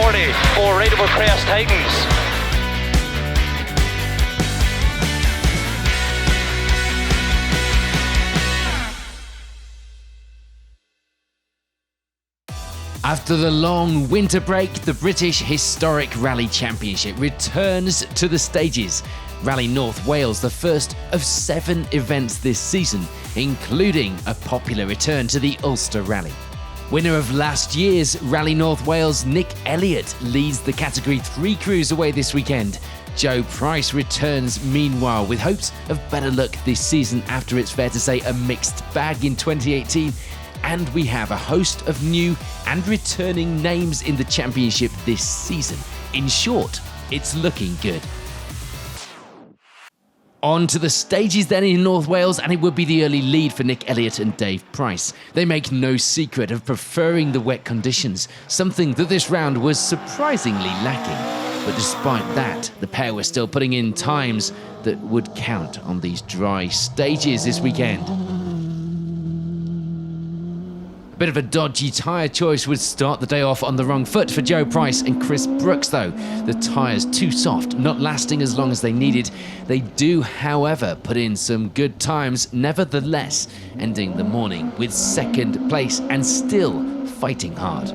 40 for Rateable Crest Titans. After the long winter break, the British Historic Rally Championship returns to the stages. Rally North Wales, the first of 7 events this season, including a popular return to the Ulster Rally. Winner of last year's Rally North Wales, Nick Elliott, leads the Category 3 crews away this weekend. Joe Price returns meanwhile with hopes of better luck this season after, it's fair to say, a mixed bag in 2018. And we have a host of new and returning names in the championship this season. In short, it's looking good. On to the stages then in North Wales, and it would be the early lead for Nick Elliott and Dave Price. They make no secret of preferring the wet conditions, something that this round was surprisingly lacking. But despite that, the pair were still putting in times that would count on these dry stages this weekend. A bit of a dodgy tyre choice would start the day off on the wrong foot for Joe Price and Chris Brooks though. The tyres too soft, not lasting as long as they needed. They do, however, put in some good times nevertheless, ending the morning with 2nd place and still fighting hard.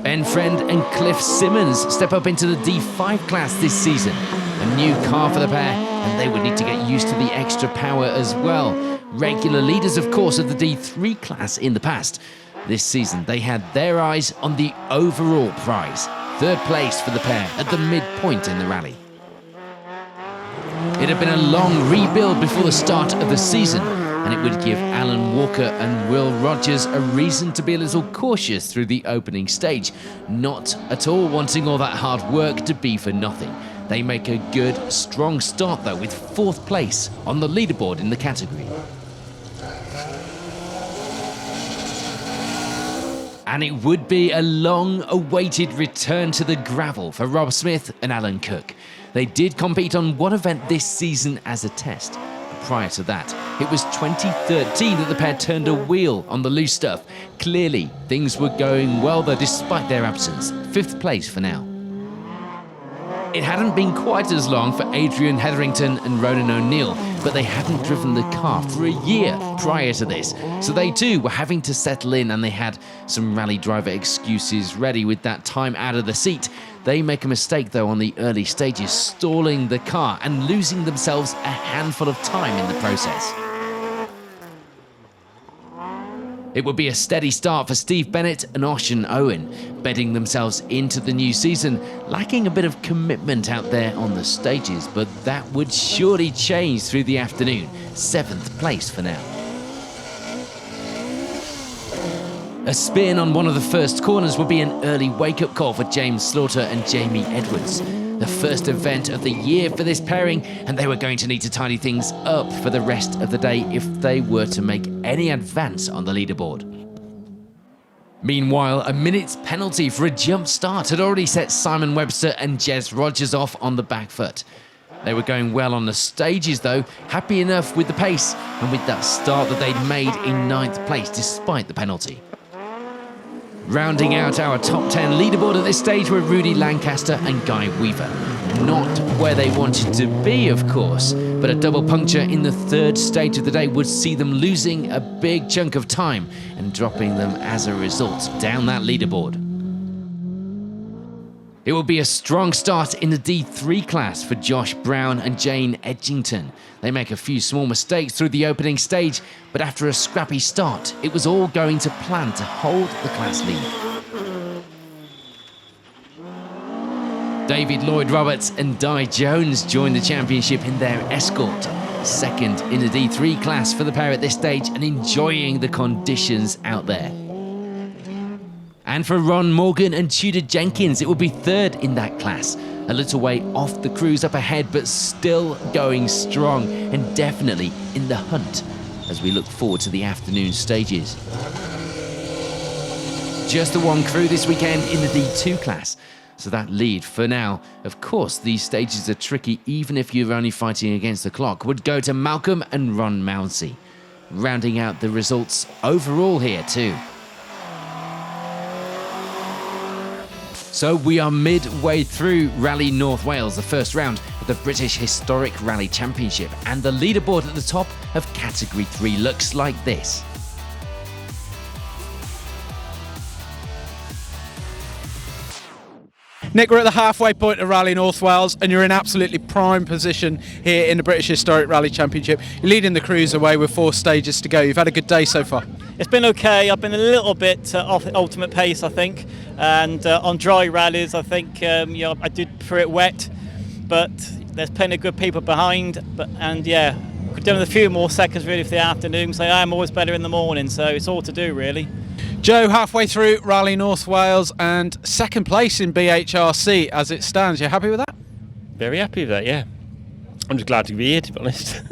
Ben Friend and Cliff Simmons step up into the D5 class this season. A new car for the pair, and they would need to get used to the extra power as well. Regular leaders, of course, of the D3 class in the past. This season, they had their eyes on the overall prize. 3rd place for the pair at the midpoint in the rally. It had been a long rebuild before the start of the season, and it would give Alan Walker and Will Rogers a reason to be a little cautious through the opening stage, not at all wanting all that hard work to be for nothing. They make a good, strong start though, with 4th place on the leaderboard in the category. And it would be a long-awaited return to the gravel for Rob Smith and Alan Cook. They did compete on one event this season as a test. Prior to that, it was 2013 that the pair turned a wheel on the loose stuff. Clearly, things were going well though, despite their absence. 5th place for now. It hadn't been quite as long for Adrian Hetherington and Ronan O'Neill, but they hadn't driven the car for a year prior to this, so they too were having to settle in, and they had some rally driver excuses ready with that time out of the seat. They make a mistake though on the early stages, stalling the car and losing themselves a handful of time in the process. It would be a steady start for Steve Bennett and Ocean Owen, bedding themselves into the new season, lacking a bit of commitment out there on the stages, but that would surely change through the afternoon. 7th place for now. A spin on one of the first corners would be an early wake-up call for James Slaughter and Jamie Edwards. The first event of the year for this pairing, and they were going to need to tidy things up for the rest of the day if they were to make any advance on the leaderboard. Meanwhile, a minute's penalty for a jump start had already set Simon Webster and Jez Rogers off on the back foot. They were going well on the stages though, happy enough with the pace and with that start that they'd made in 9th place despite the penalty. Rounding out our top 10 leaderboard at this stage were Rudy Lancaster and Guy Weaver. Not where they wanted to be, of course, but a double puncture in the 3rd stage of the day would see them losing a big chunk of time and dropping them as a result down that leaderboard. It will be a strong start in the D3 class for Josh Brown and Jane Edgington. They make a few small mistakes through the opening stage, but after a scrappy start, it was all going to plan to hold the class lead. David Lloyd Roberts and Di Jones joined the championship in their Escort. 2nd in the D3 class for the pair at this stage and enjoying the conditions out there. And for Ron Morgan and Tudor Jenkins, it would be 3rd in that class. A little way off the crews up ahead, but still going strong and definitely in the hunt as we look forward to the afternoon stages. Just the one crew this weekend in the D2 class. So that lead for now, of course these stages are tricky even if you're only fighting against the clock, would go to Malcolm and Ron Mounsey. Rounding out the results overall here too. So we are midway through Rally North Wales, the first round of the British Historic Rally Championship, and the leaderboard at the top of Category 3 looks like this. Nick, we're at the halfway point of Rally North Wales and you're in absolutely prime position here in the British Historic Rally Championship. You're leading the crews away with 4 stages to go. You've had a good day so far. It's been okay. I've been a little bit off ultimate pace, I think, and on dry rallies I think I did prefer it wet, but there's plenty of good people behind, could do with a few more seconds really for the afternoon, so I am always better in the morning, so it's all to do really. Joe, halfway through Rally North Wales and second place in BHRC as it stands. You happy with that? Very happy with that, yeah. I'm just glad to be here, to be honest.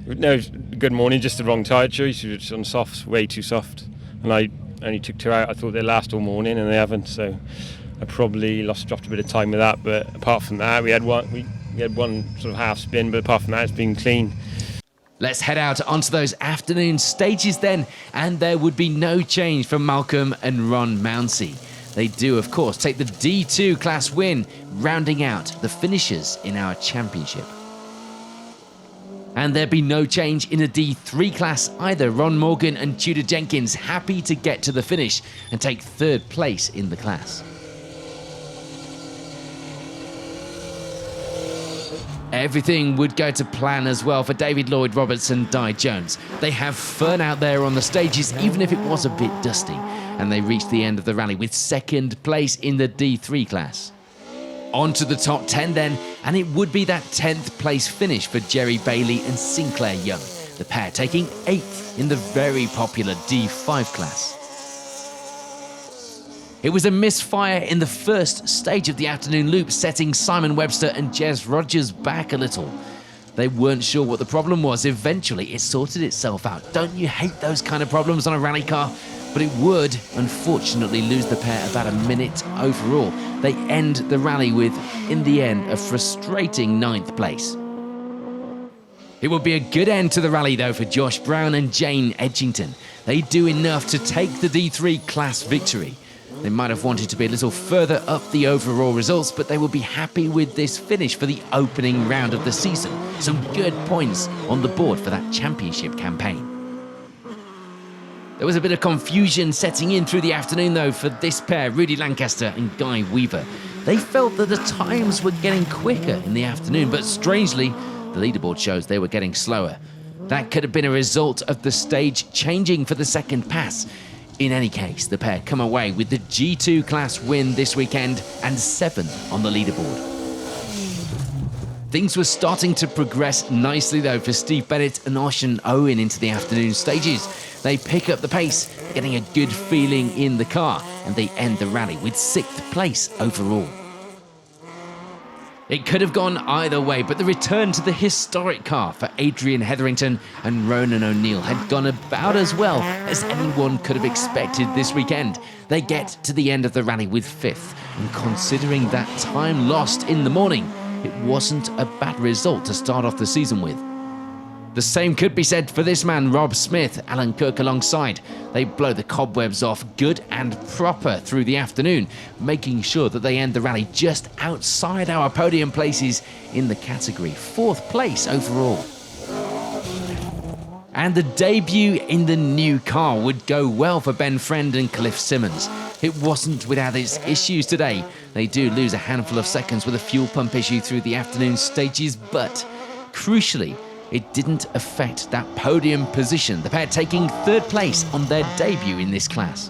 No, good morning, just the wrong tyre choice. You were on softs, way too soft. And I only took 2 out. I thought they'd last all morning and they haven't, so I probably dropped a bit of time with that. But apart from that, we had one sort of half spin, but apart from that, it's been clean. Let's head out onto those afternoon stages then, and there would be no change for Malcolm and Ron Mounsey. They do, of course, take the D2 class win, rounding out the finishers in our championship. And there'd be no change in the D3 class either. Ron Morgan and Tudor Jenkins happy to get to the finish and take 3rd place in the class. Everything would go to plan as well for David Lloyd Roberts and Di Jones. They have fun out there on the stages, even if it was a bit dusty, and they reached the end of the rally with 2nd place in the D3 class. On to the top 10 then, and it would be that 10th place finish for Jerry Bailey and Sinclair Young, the pair taking 8th in the very popular D5 class. It was a misfire in the first stage of the afternoon loop, setting Simon Webster and Jez Rogers back a little. They weren't sure what the problem was. Eventually, it sorted itself out. Don't you hate those kind of problems on a rally car? But it would, unfortunately, lose the pair about a minute overall. They end the rally with, in the end, a frustrating 9th place. It would be a good end to the rally, though, for Josh Brown and Jane Edgington. They do enough to take the D3 class victory. They might have wanted to be a little further up the overall results, but they will be happy with this finish for the opening round of the season. Some good points on the board for that championship campaign. There was a bit of confusion setting in through the afternoon, though, for this pair, Rudy Lancaster and Guy Weaver. They felt that the times were getting quicker in the afternoon, but strangely, the leaderboard shows they were getting slower. That could have been a result of the stage changing for the 2nd pass. In any case, the pair come away with the G2 class win this weekend and 7th on the leaderboard. Things were starting to progress nicely though for Steve Bennett and Ocean Owen into the afternoon stages. They pick up the pace, getting a good feeling in the car, and they end the rally with 6th place overall. It could have gone either way, but the return to the historic car for Adrian Hetherington and Ronan O'Neill had gone about as well as anyone could have expected this weekend. They get to the end of the rally with 5th, and considering that time lost in the morning, it wasn't a bad result to start off the season with. The same could be said for this man, Rob Smith, Alan Cook alongside. They blow the cobwebs off good and proper through the afternoon, making sure that they end the rally just outside our podium places in the category. 4th place overall. And the debut in the new car would go well for Ben Friend and Cliff Simmons. It wasn't without its issues today. They do lose a handful of seconds with a fuel pump issue through the afternoon stages, but crucially, it didn't affect that podium position, the pair taking 3rd place on their debut in this class.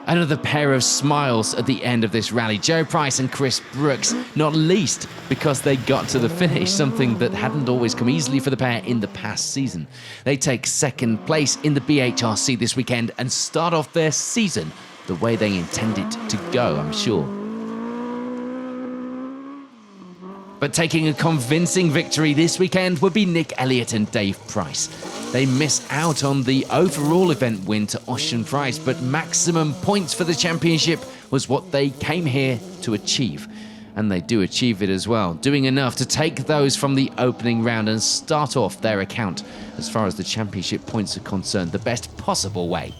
Another pair of smiles at the end of this rally, Joe Price and Chris Brooks, not least because they got to the finish, something that hadn't always come easily for the pair in the past season. They take 2nd place in the BHRC this weekend and start off their season the way they intended to go, I'm sure. But taking a convincing victory this weekend would be Nick Elliott and Dave Price. They missed out on the overall event win to Ocean Price, but maximum points for the championship was what they came here to achieve. And they do achieve it as well, doing enough to take those from the opening round and start off their account, as far as the championship points are concerned, the best possible way.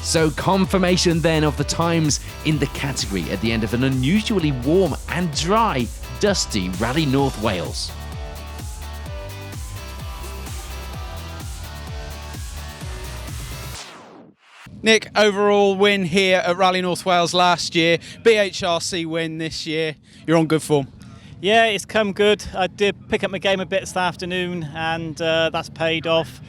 So confirmation then of the times in the category at the end of an unusually warm and dry, dusty Rally North Wales. Nick, overall win here at Rally North Wales last year, BHRC win this year. You're on good form. Yeah, it's come good. I did pick up my game a bit this afternoon, and that's paid off.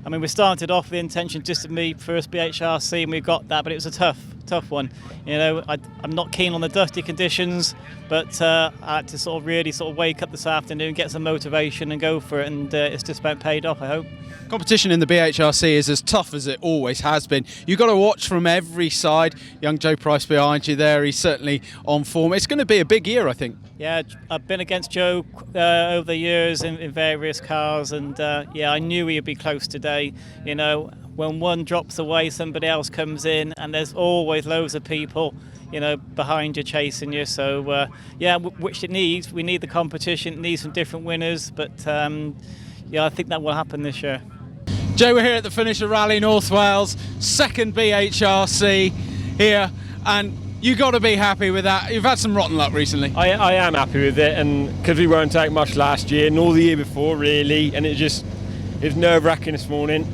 I mean, we started off with the intention just to be first BHRC, and we got that, but it was a tough one. You know, I'm not keen on the dusty conditions, but I had to really wake up this afternoon, get some motivation, and go for it. And it's just about paid off, I hope. Competition in the BHRC is as tough as it always has been. You've got to watch from every side. Young Joe Price behind you there, he's certainly on form. It's going to be a big year, I think. Yeah, I've been against Joe over the years in various cars, and yeah, I knew he'd be close today. You know, when one drops away, somebody else comes in, and there's always loads of people, you know, behind you chasing you. So yeah, which it needs. We need the competition. It needs some different winners, but yeah, I think that will happen this year. Joe, we're here at the finish of Rally North Wales, second BHRC here, and you got to be happy with that. You've had some rotten luck recently. I am happy with it, and because we weren't out much last year, nor the year before really, and it was nerve-wracking this morning.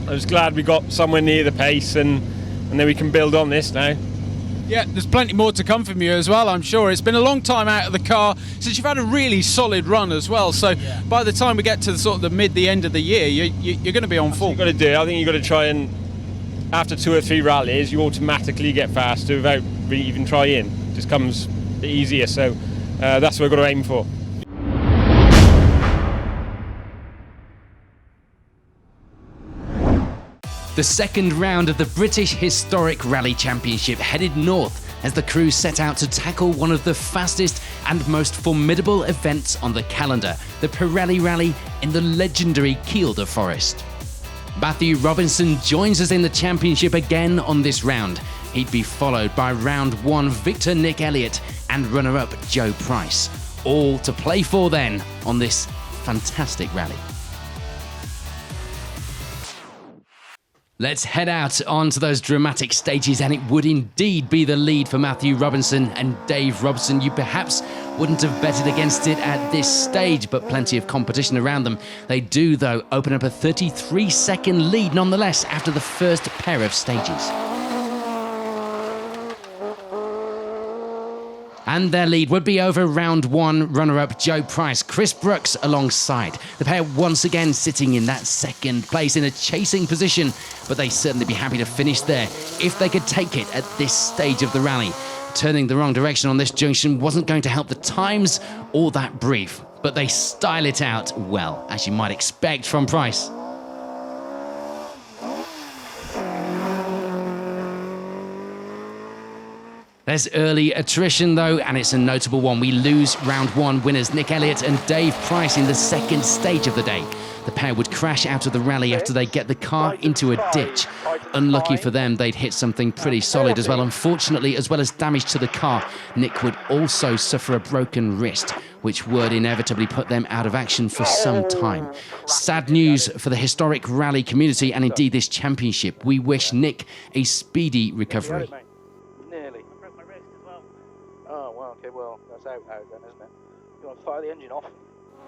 I was glad we got somewhere near the pace, and then we can build on this now. Yeah, there's plenty more to come from you as well, I'm sure. It's been a long time out of the car since you've had a really solid run as well. So yeah, by the time we get to the end of the year, you're going to be on full. You've got to do. I think you've got to try, and after 2 or 3 rallies, you automatically get faster without really even trying. It just comes easier. So that's what we've got to aim for. The second round of the British Historic Rally Championship headed north as the crew set out to tackle one of the fastest and most formidable events on the calendar, the Pirelli Rally in the legendary Kielder Forest. Matthew Robinson joins us in the championship again on this round. He'd be followed by round 1 victor Nick Elliott and runner-up Joe Price, all to play for then on this fantastic rally. Let's head out onto those dramatic stages, and it would indeed be the lead for Matthew Robinson and Dave Robson. You perhaps wouldn't have betted against it at this stage, but plenty of competition around them. They do, though, open up a 33-second lead nonetheless after the first pair of stages. And their lead would be over round 1 runner-up Joe Price, Chris Brooks alongside. The pair once again sitting in that second place in a chasing position, but they'd certainly be happy to finish there if they could take it at this stage of the rally. Turning the wrong direction on this junction wasn't going to help the times or that brief, but they style it out well, as you might expect from Price. There's early attrition though, and it's a notable one. We lose round 1 winners Nick Elliott and Dave Price in the second stage of the day. The pair would crash out of the rally after they get the car into a ditch. Unlucky for them, they'd hit something pretty solid as well. Unfortunately, as well as damage to the car, Nick would also suffer a broken wrist, which would inevitably put them out of action for some time. Sad news for the historic rally community and indeed this championship. We wish Nick a speedy recovery. Out then, isn't it? You want to fire the engine off?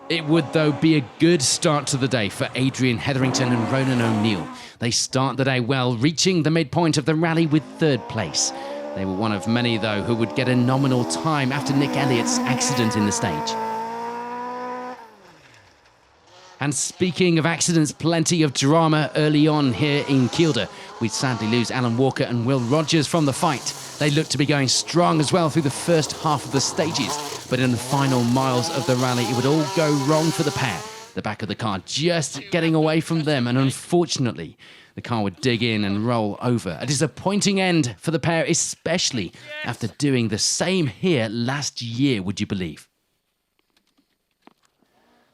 It would, though, be a good start to the day for Adrian Hetherington and Ronan O'Neill. They start the day well, reaching the midpoint of the rally with 3rd place. They were one of many, though, who would get a nominal time after Nick Elliott's accident in the stage. And speaking of accidents, plenty of drama early on here in Kielder. We'd sadly lose Alan Walker and Will Rogers from the fight. They looked to be going strong as well through the first half of the stages, but in the final miles of the rally, it would all go wrong for the pair. The back of the car just getting away from them, and unfortunately, the car would dig in and roll over. A disappointing end for the pair, especially after doing the same here last year, would you believe?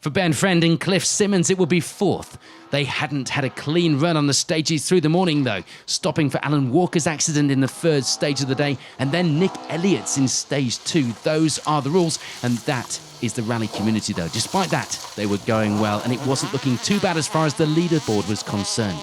For Ben Friend and Cliff Simmons, it would be 4th. They hadn't had a clean run on the stages through the morning, though, stopping for Alan Walker's accident in the 3rd stage of the day, and then Nick Elliott's in stage 2. Those are the rules, and that is the rally community, though. Despite that, they were going well, and it wasn't looking too bad as far as the leaderboard was concerned.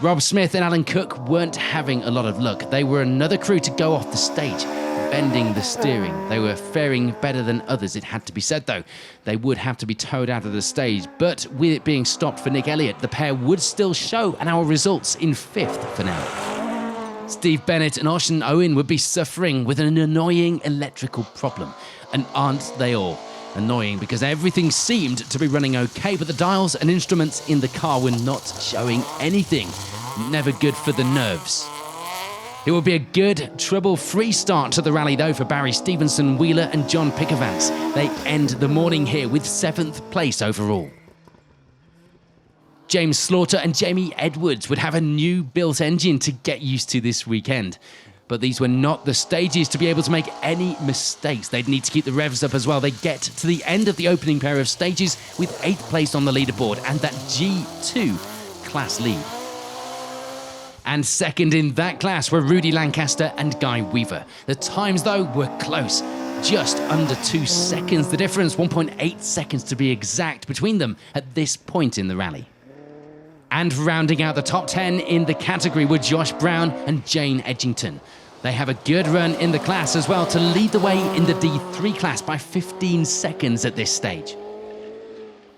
Rob Smith and Alan Cook weren't having a lot of luck. They were another crew to go off the stage, bending the steering. They were faring better than others, it had to be said though. They would have to be towed out of the stage, but with it being stopped for Nick Elliott, the pair would still show, and our results in 5th for now. Steve Bennett and Ocean Owen would be suffering with an annoying electrical problem. And aren't they all? Annoying because everything seemed to be running okay, but the dials and instruments in the car were not showing anything. Never good for the nerves. It will be a good, trouble-free start to the rally though for Barry Stevenson, Wheeler and John Pickavance. They end the morning here with 7th place overall. James Slaughter and Jamie Edwards would have a new built engine to get used to this weekend. But these were not the stages to be able to make any mistakes. They'd need to keep the revs up as well. They get to the end of the opening pair of stages with 8th place on the leaderboard and that G2 class lead. And second in that class were Rudy Lancaster and Guy Weaver. The times, though, were close. Just under 2 seconds the difference, 1.8 seconds to be exact, between them at this point in the rally. And rounding out the top 10 in the category were Josh Brown and Jane Edgington. They have a good run in the class as well to lead the way in the D3 class by 15 seconds at this stage.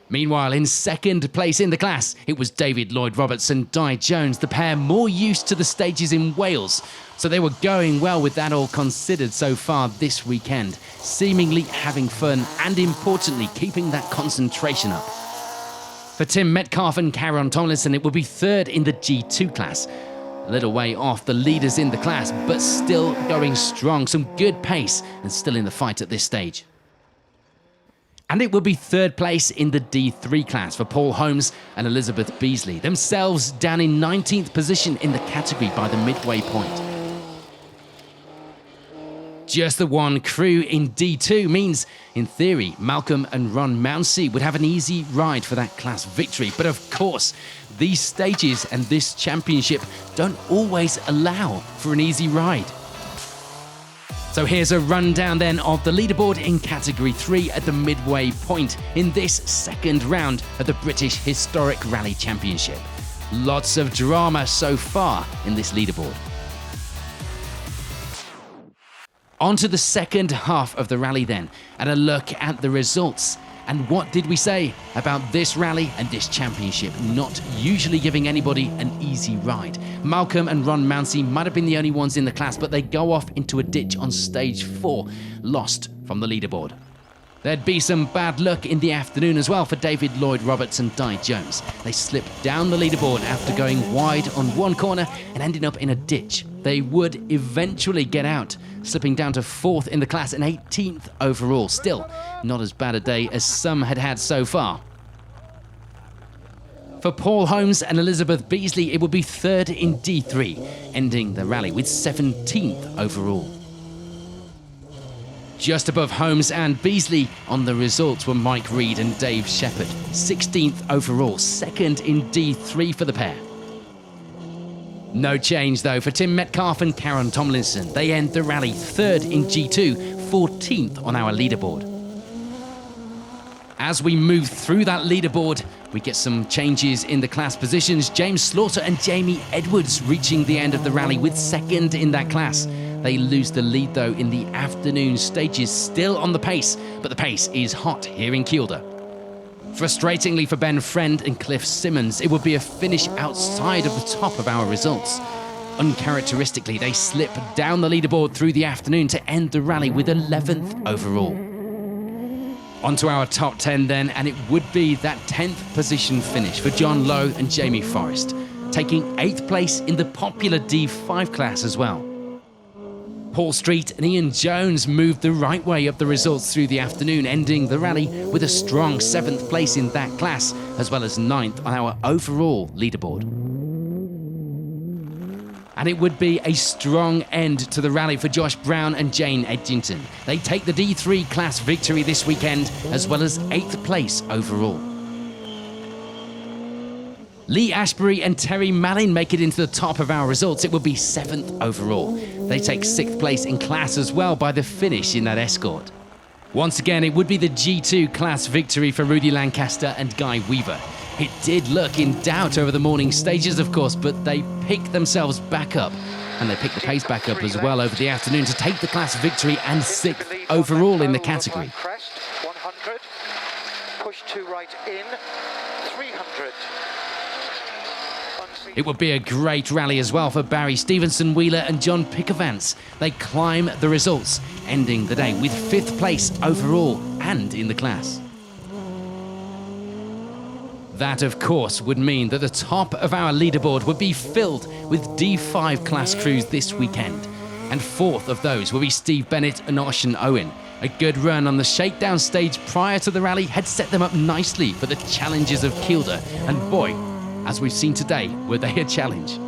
Meanwhile, in second place in the class, it was David Lloyd-Roberts and Di Jones, the pair more used to the stages in Wales. So they were going well with that all considered so far this weekend, seemingly having fun and, importantly, keeping that concentration up. For Tim Metcalf and Karen Tomlinson, it will be 3rd in the G2 class. A little way off the leaders in the class, but still going strong. Some good pace and still in the fight at this stage. And it will be 3rd place in the D3 class for Paul Holmes and Elizabeth Beasley, themselves down in 19th position in the category by the midway point. Just the one crew in D2 means, in theory, Malcolm and Ron Mounsey would have an easy ride for that class victory. But of course, these stages and this championship don't always allow for an easy ride. So here's a rundown then of the leaderboard in Category 3 at the midway point in this second round of the British Historic Rally Championship. Lots of drama so far in this leaderboard. On to the second half of the rally then, and a look at the results. And what did we say about this rally and this championship not usually giving anybody an easy ride? Malcolm and Ron Mounsey might have been the only ones in the class, but they go off into a ditch on stage 4, lost from the leaderboard. There'd be some bad luck in the afternoon as well for David Lloyd-Roberts and Di Jones. They slipped down the leaderboard after going wide on one corner and ending up in a ditch. They would eventually get out, slipping down to 4th in the class and 18th overall. Still, not as bad a day as some had had so far. For Paul Holmes and Elizabeth Beasley, it would be 3rd in D3, ending the rally with 17th overall. Just above Holmes and Beasley on the results were Mike Reed and Dave Shepherd, 16th overall, 2nd in D3 for the pair. No change though for Tim Metcalf and Karen Tomlinson. They end the rally 3rd in G2, 14th on our leaderboard. As we move through that leaderboard, we get some changes in the class positions. James Slaughter and Jamie Edwards reaching the end of the rally with 2nd in that class. They lose the lead though in the afternoon stages, still on the pace, but the pace is hot here in Kielder. Frustratingly for Ben Friend and Cliff Simmons, it would be a finish outside of the top of our results. Uncharacteristically, they slip down the leaderboard through the afternoon to end the rally with 11th overall. Onto our top 10 then, and it would be that 10th position finish for John Lowe and Jamie Forrest, taking 8th place in the popular D5 class as well. Paul Street and Ian Jones moved the right way up the results through the afternoon, ending the rally with a strong 7th place in that class, as well as 9th on our overall leaderboard. And it would be a strong end to the rally for Josh Brown and Jane Edgington. They take the D3 class victory this weekend, as well as 8th place overall. Lee Ashbury and Terry Mallin make it into the top of our results. It would be 7th overall. They take 6th place in class as well by the finish in that Escort. Once again, it would be the G2 class victory for Rudy Lancaster and Guy Weaver. It did look in doubt over the morning stages, of course, but they picked themselves back up. And they picked the pace back up as well over the afternoon to take the class victory and 6th overall in the category. Crest, 100. Push to right in, 300. It would be a great rally as well for Barry Stevenson Wheeler and John Pickavance. They climb the results, ending the day with 5th place overall and in the class. That, of course, would mean that the top of our leaderboard would be filled with D5 class crews this weekend. And 4th of those will be Steve Bennett and Ocean Owen. A good run on the shakedown stage prior to the rally had set them up nicely for the challenges of Kielder. And boy, as we've seen today, were they a challenge.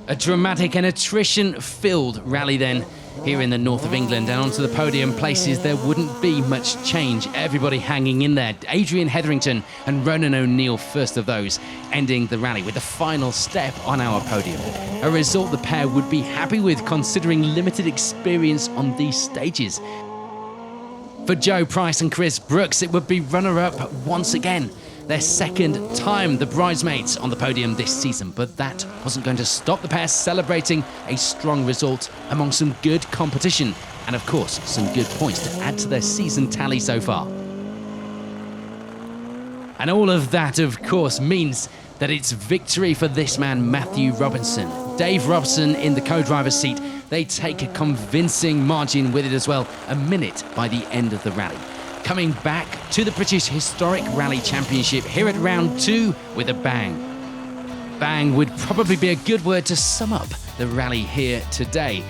A dramatic and attrition-filled rally then here in the north of England, and onto the podium places there wouldn't be much change. Everybody hanging in there. Adrian Hetherington and Ronan O'Neill, first of those, ending the rally with the final step on our podium. A result the pair would be happy with considering limited experience on these stages. For Joe Price and Chris Brooks, it would be runner-up once again. Their 2nd time the bridesmaids on the podium this season, but that wasn't going to stop the pair celebrating a strong result among some good competition and, of course, some good points to add to their season tally so far. And all of that, of course, means that it's victory for this man, Matthew Robinson. Dave Robson in the co-driver's seat. They take a convincing margin with it as well, a minute by the end of the rally. Coming back to the British Historic Rally Championship here at round 2 with a bang. Bang would probably be a good word to sum up the rally here today.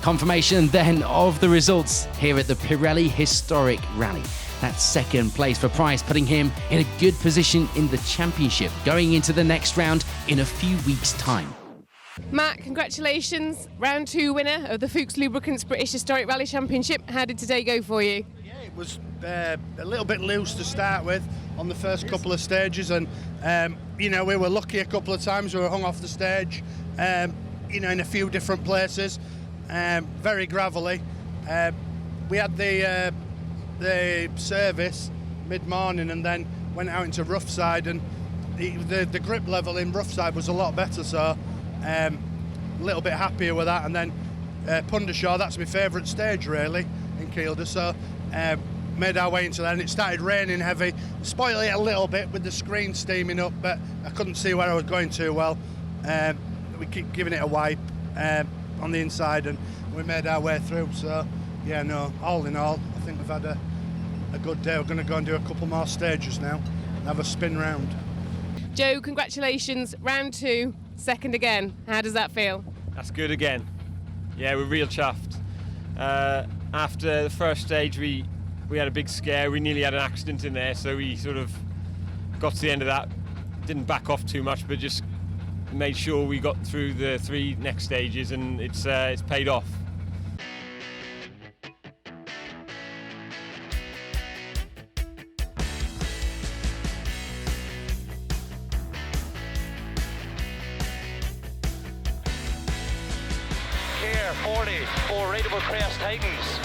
Confirmation then of the results here at the Pirelli Historic Rally. That's 2nd place for Price, putting him in a good position in the championship going into the next round in a few weeks' time. Matt, congratulations. Round 2 winner of the Fuchs Lubricants British Historic Rally Championship. How did today go for you? It was a little bit loose to start with on the first couple of stages, and we were lucky a couple of times. We were hung off the stage, in a few different places, very gravelly. We had the service mid-morning and then went out into rough side, and the grip level in rough side was a lot better, so a little bit happier with that. And then Pundershaw, that's my favourite stage really in Kielder, so made our way into that, and it started raining heavy, spoiled it a little bit with the screen steaming up, but I couldn't see where I was going too well. We keep giving it a wipe on the inside, and we made our way through. So yeah, no, all in all, I think we've had a good day. We're going to go and do a couple more stages now and have a spin round. Joe, congratulations. Round 2, 2nd again. How does that feel? That's good again. Yeah, we're real chuffed. After the first stage, we had a big scare. We nearly had an accident in there, so we sort of got to the end of that. Didn't back off too much, but just made sure we got through the 3 next stages, and it's paid off. Here, 40 for rateable crest Titans.